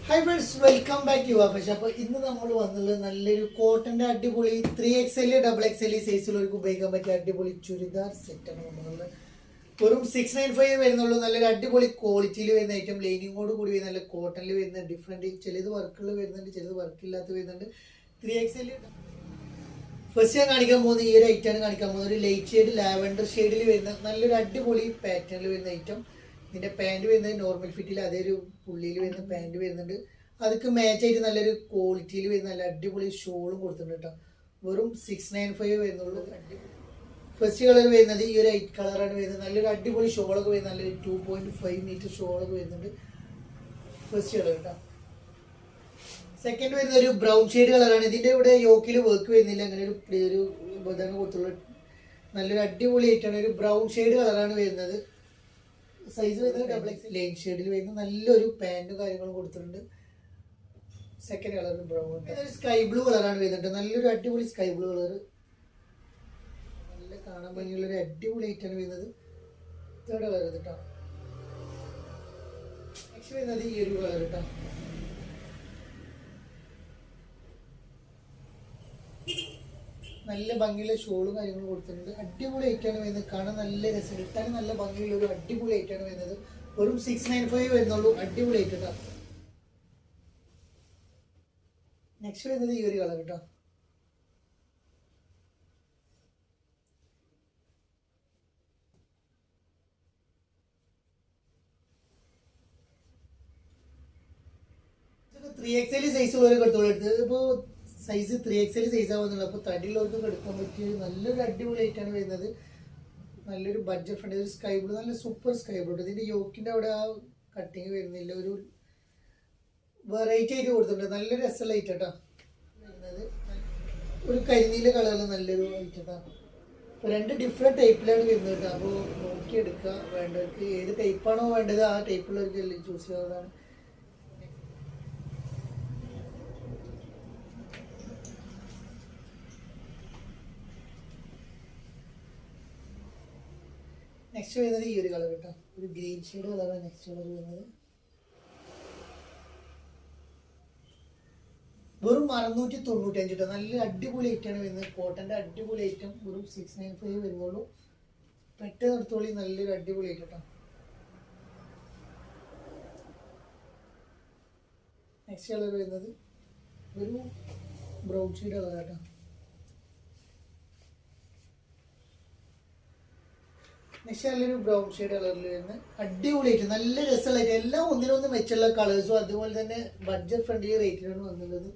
Hi friends, welcome back യുവ fashion. അപ്പോൾ ഇന്ന് നമ്മൾ വന്നുള്ളത് നല്ലൊരു കോട്ടൻ്റെ അടിപൊളി 3XL XXL സൈസിലുള്ളവർക്ക് ഉപയോഗിക്കാൻ പറ്റിയ അടിപൊളി ചുരിദാർ സെറ്റാണ് വന്നുള്ളത്. വെറും 695 വരുന്നുള്ളൂ. നല്ലൊരു അടിപൊളി ക്വാളിറ്റിയിൽ വരുന്ന ഐറ്റം, ലൈനിങ്ങോട് കൂടി വരുന്ന നല്ല കോട്ടണിൽ വരുന്ന ഡിഫറെൻറ്റ്, ചിലത് വർക്കുകൾ വരുന്നുണ്ട്, ചിലത് വർക്കില്ലാത്ത വരുന്നുണ്ട്. 3XL ഫസ്റ്റ് ഞാൻ കാണിക്കാൻ പോകുന്നത് ഈ ഒരു ഐറ്റമാണ് കാണിക്കാൻ പോകുന്നത്. ഒരു ലൈറ്റ് ഷെയ്ഡ് ലാവൻഡർ ഷെയ്ഡിൽ വരുന്ന നല്ലൊരു അടിപൊളി പാറ്റേണിൽ വരുന്ന ഐറ്റം. ഇതിൻ്റെ പാൻറ് വരുന്നത് നോർമൽ ഫിറ്റിൽ അതേ ഒരു പുള്ളിയിൽ വരുന്ന പാൻറ് വരുന്നുണ്ട്. അതൊക്കെ മാച്ചായിട്ട് നല്ലൊരു ക്വാളിറ്റിയിൽ വരുന്ന നല്ല അടിപൊളി ഷോളും കൊടുത്തിട്ടുണ്ട് കേട്ടോ. വെറും 695 വരുന്നുള്ളൂ. ഫസ്റ്റ് കളർ വരുന്നത് ഈ ഒരു 8 കളറാണ് വരുന്നത്. നല്ലൊരു അടിപൊളി ഷോളൊക്കെ വരുന്നത്, നല്ലൊരു 2.5 മീറ്റർ ഷോളൊക്കെ വരുന്നുണ്ട്. ഫസ്റ്റ് കളർ കേട്ടോ. സെക്കൻഡ് വരുന്ന ഒരു ബ്രൗൺ ഷെയ്ഡ് കളറാണ്. ഇതിൻ്റെ ഇവിടെ യോക്കിൽ വർക്ക് വരുന്നില്ല, അങ്ങനെ ഒരു ബദാണ് കൊടുത്തുള്ള നല്ലൊരു അടിപൊളി ആയിട്ടാണ്. ഒരു ബ്രൗൺ ഷെയ്ഡ് കളറാണ് വരുന്നത്. സൈസ് വരുന്നത് XXL ലൈൻ ഷെയ്ഡിൽ വരുന്ന നല്ലൊരു പാൻറ്റും കാര്യങ്ങളും കൊടുത്തിട്ടുണ്ട്. Second colour brown, sky blue കളറാണ് വരുന്നുണ്ട്. നല്ലൊരു അടിപൊളി സ്കൈ ബ്ലൂ കളർ, നല്ല കാണാൻ ഭംഗിയുള്ളൊരു അടിപൊളി ആയിട്ടാണ് വരുന്നത്. തേർഡ് കളർ കേട്ടോ. നെക്സ്റ്റ് വരുന്നത് ഈ ഒരു കളർ കേട്ടോ. നല്ല ഭംഗിയുള്ള ഷോളും കാര്യങ്ങളും കൊടുത്തിട്ടുണ്ട്. അടിപൊളി ഐറ്റാണ് വരുന്നത്. കാണാൻ നല്ല രസം, ഇട്ടാൻ നല്ല ഭംഗിയുള്ള ഒരു അടിപൊളി ഐറ്റാണ് വരുന്നത്. വെറും 695 വരുന്നുള്ളൂ. അടിപൊളി ഐറ്റാണ്. നെക്സ്റ്റ് വരുന്നത് ഈ ഒരു കളർ കേട്ടോ. ഇതൊക്കെ 3XL സൈസ് ഉള്ളവരെ കൊടുത്തോളൂ. എടുത്തത് ഇപ്പോൾ സൈസ് 3XL സൈസ് ആവുന്നുള്ളൂ. അപ്പോൾ തടിയുള്ളവർക്ക് എടുക്കാൻ പറ്റിയ നല്ലൊരു അടിപൊളി ആയിട്ടാണ് വരുന്നത്. നല്ലൊരു ബഡ്ജറ്റ് ഫ്രണ്ട്, ഒരു സ്കൈ ബ്ലൂ, നല്ല സൂപ്പർ സ്കൈ ബ്ലൂ. ഇതിൻ്റെ യോക്കിൻ്റെ അവിടെ ആ കട്ടിങ് വരുന്നില്ല, ഒരു വെറൈറ്റി ആയിട്ട് കൊടുത്തിട്ടുണ്ട്. നല്ലൊരു രസമുള്ള ഐറ്റം കേട്ടോ വരുന്നത്. ഒരു കരിനീല കളറിൽ നല്ലൊരു ഐറ്റം കേട്ടോ. രണ്ട് ഡിഫറെൻറ്റ് ടൈപ്പിലാണ് വരുന്നത് കേട്ടോ. അപ്പോൾ നോക്കിയെടുക്കുക, വേണ്ടവർക്ക് ഏത് ടൈപ്പാണോ വേണ്ടത് ആ ടൈപ്പുള്ളവർക്ക് ചൂസ് ചെയ്യാവുന്നതാണ്. നെക്സ്റ്റ് വരുന്നത് ഈ ഒരു കളർ കേട്ടോ. ഒരു ഗ്രീൻ ഷെയ്ഡ് കളറാണ് നെക്സ്റ്റ് കളർ വരുന്നത്. വെറും 695 കേട്ടോ. നല്ല അടിപൊളി ഐറ്റാണ് വരുന്നത്. കോട്ടൻ്റെ അടിപൊളി ഐറ്റം. വെറും 695 വരുന്നുള്ളൂ. പെട്ടെന്ന് എടുത്തോളി. നല്ലൊരു അടിപൊളി ഐറ്റം കേട്ടോ. നെക്സ്റ്റ് കളർ വരുന്നത് ഒരു ബ്രൗൺ ഷെയ്ഡ് കളർ കേട്ടോ. നെക്സ്റ്റ് നല്ലൊരു ബ്രൗൺ ഷെയ്ഡ് കളറിൽ വരുന്ന അടിപൊളിയായിട്ട് നല്ല രസമുള്ളതായിട്ട്, എല്ലാം ഒന്നിനൊന്ന് മെച്ചുള്ള കളേഴ്സും അതുപോലെ തന്നെ ബഡ്ജറ്റ് ഫ്രണ്ട്ലി റേറ്റിലാണ് വന്നുള്ളത്.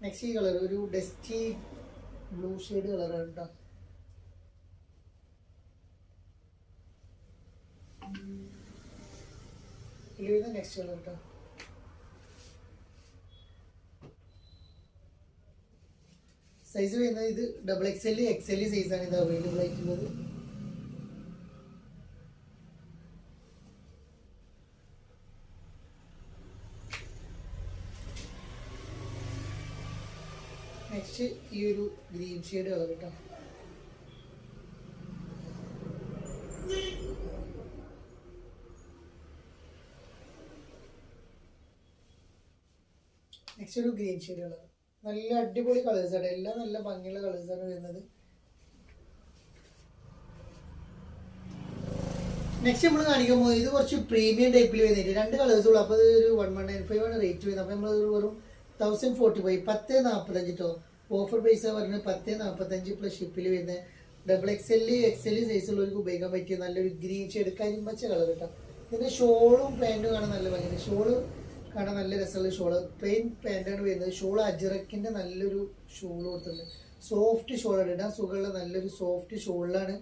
നെക്സ്റ്റ് ഈ കളർ ഒരു ഡസ്റ്റി ബ്ലൂ ഷെയ്ഡ് കളറാണ് കേട്ടോ. ഇതിൽ വരുന്ന നെക്സ്റ്റ് കളർ കേട്ടോ. സൈസ് വരുന്നത് ഇത് XXL XL സൈസാണ് ഇത് അവൈലബിൾ ആയിട്ടുള്ളത്. നെക്സ്റ്റ് ഈ ഒരു ഗ്രീൻ ഷെയ്ഡ് കളർ കേട്ടോ. നെക്സ്റ്റ് ഒരു ഗ്രീൻ ഷെയ്ഡ് കളർ. നല്ല അടിപൊളി കളേഴ്സാണ്, എല്ലാം നല്ല ഭംഗിയുള്ള കളേഴ്സാണ് വരുന്നത്. നെക്സ്റ്റ് നമ്മൾ കാണിക്കാൻ പോകുന്നത് ഇത് കുറച്ച് പ്രീമിയം ടൈപ്പിൽ വരുന്നില്ല. രണ്ട് കളേഴ്സ് ഉള്ളൂ. അപ്പോൾ അത് ഒരു 1195 ആണ് റേറ്റ് വരുന്നത്. അപ്പോൾ നമ്മൾ വെറും 1045 1045 കേട്ടോ. ഓഫർ പൈസ പറയുന്നത് 1045 പ്ലസ് ഷിപ്പിൽ വരുന്നത്. XXL XL സൈസുള്ളവർക്ക് ഉപയോഗിക്കാൻ പറ്റിയ നല്ലൊരു ഗ്രീൻ ഷെയ്ഡ് കരിമ്പച്ച കളർ കേട്ടോ. ഇതിൻ്റെ ഷോളും പാൻറ്റും കാണാൻ നല്ല ഭംഗിയാണ്. ഷോള് കാണാൻ നല്ല രസമുള്ള ഷോള്, പ്ലെയിൻ പാൻറ്റാണ് വരുന്നത്. ഷോൾ അജ്രക്കിൻ്റെ നല്ലൊരു ഷോൾ കൊടുത്തിട്ടുണ്ട്. സോഫ്റ്റ് ഷോളാണ്, ഇടാൻ സുഖമുള്ള നല്ലൊരു സോഫ്റ്റ് ഷോളിലാണ്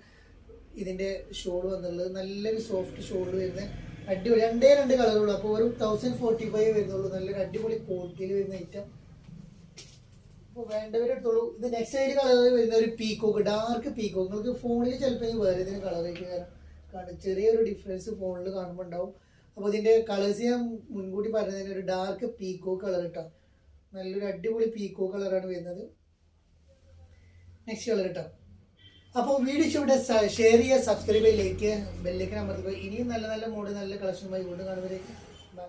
ഇതിൻ്റെ ഷോൾ വന്നുള്ളത്. നല്ലൊരു സോഫ്റ്റ് ഷോൾ വരുന്ന അടിപൊളി. രണ്ട് കളറുള്ളൂ. അപ്പോൾ ഒരു 1045 വരുന്നുള്ളൂ. നല്ലൊരു അടിപൊളി ക്വാളിറ്റിയിൽ വരുന്ന ഐറ്റം. അപ്പോൾ വേണ്ടവരെടുത്തോളൂ. ഇത് നെക്സ്റ്റ് ആയിട്ട് കളർ വരുന്ന ഒരു പീക്കോക്ക്, ഡാർക്ക് പീക്കോക്ക്. നിങ്ങൾക്ക് ഫോണിൽ ചിലപ്പോൾ വേറെ ഇതിന് കളറായിട്ട് കാരണം ചെറിയൊരു ഡിഫറൻസ് ഫോണിൽ കാണുമ്പോൾ ഉണ്ടാവും. അപ്പോൾ ഇതിൻ്റെ കളേഴ്സ് ഞാൻ മുൻകൂട്ടി പറഞ്ഞതിന് ഒരു ഡാർക്ക് പീക്കോ കളർ കേട്ടോ. നല്ലൊരു അടിപൊളി പീക്കോ കളറാണ് വരുന്നത്. നെക്സ്റ്റ് കളർ കേട്ടോ. അപ്പോൾ വീഡിയോ ഇവിടെ ഷെയർ ചെയ്യുക, സബ്സ്ക്രൈബ് ചെയ്യുക, ലൈക്ക് ചെയ്യുക, ബെല്ലേക്ക് അമർത്തുക. ഇനിയും നല്ല നല്ല മോഡ് നല്ല കളക്ഷനുമായി വീണ്ടും കാണുന്നവരേക്ക് ബൈ.